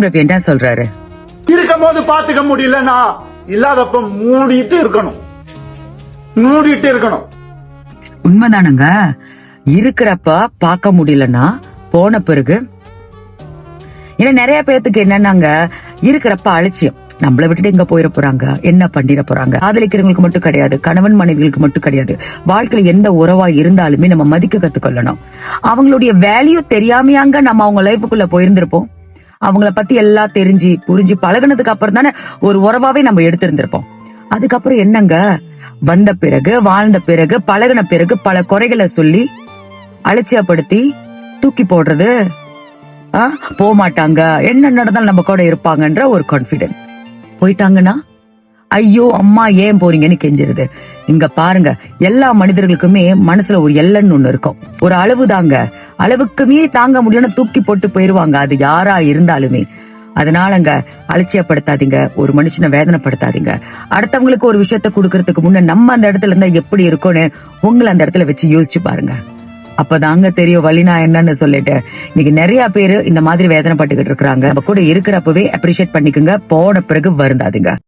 ஏன் ரவி என்ன சொல்றாரு? இருக்கும் போது பாத்துக்க முடியலன்னா இல்லாதப்ப மூடிட்டு இருக்கணும். உண்மைதானுங்க. இருக்கிறப்ப பார்க்க முடியலன்னா போன பிறகு, ஏன்னா நிறைய பேர்த்துக்கு என்னன்னாங்க, இருக்கிறப்ப அலட்சியம். நம்மள விட்டுட்டு எங்க போயிட போறாங்க, என்ன பண்ணிட போறாங்க. காதலிக்கிறவங்களுக்கு மட்டும் கிடையாது, கணவன் மனைவிகளுக்கு மட்டும் கிடையாது, வாழ்க்கையில எந்த உறவா இருந்தாலுமே நம்ம மதிக்க கத்துக்கொள்ளணும். அவங்களுடைய வேல்யூ தெரியாமையாங்க நம்ம அவங்க லைஃபுக்குள்ள போயிருந்திருப்போம். அவங்கள பத்தி எல்லாம் தெரிஞ்சு புரிஞ்சு பழகுனதுக்கு அப்புறம் தானே ஒரு உறவாவே நம்ம எடுத்திருந்திருப்போம். அதுக்கப்புறம் என்னங்க, வந்த பிறகு வாழ்ந்த பிறகு பழகின பிறகு பல குறைகளை சொல்லி அலட்சியப்படுத்தி தூக்கி போடுறது. போமாட்டாங்க, என்ன நடந்தாலும் நம்ம கூட இருப்பாங்கன்ற ஒரு கான்பிடன்ஸ். போயிட்டாங்கன்னா ஐயோ அம்மா ஏன் போறீங்கன்னு கெஞ்சிருது. இங்க பாருங்க, எல்லா மனிதர்களுக்குமே மனசுல ஒரு எல்லைன்னு ஒண்ணு இருக்கும். ஒரு அளவு தாங்க, அளவுக்கு மீறி தாங்க முடியும்னு தூக்கி போட்டு போயிருவாங்க, அது யாரா இருந்தாலுமே. அதனாலங்க அலட்சியப்படுத்தாதீங்க, ஒரு மனுஷனை வேதனைப்படுத்தாதீங்க. அடுத்தவங்களுக்கு ஒரு விஷயத்த குடுக்கறதுக்கு முன்ன நம்ம அந்த இடத்துல இருந்தா எப்படி இருக்கும்னு உங்களை அந்த இடத்துல வச்சு யோசிச்சு பாருங்க. அப்பதாங்க தெரியும் வலினா என்னன்னு சொல்லிட்டு. இன்னைக்கு நிறைய பேரு இந்த மாதிரி வேதனைப்பட்டுக்கிட்டு இருக்காங்க. நம்ம கூட இருக்கிறப்பவே அப்ரிஷியேட் பண்ணிக்கோங்க, போன பிறகு வருந்தாதீங்க.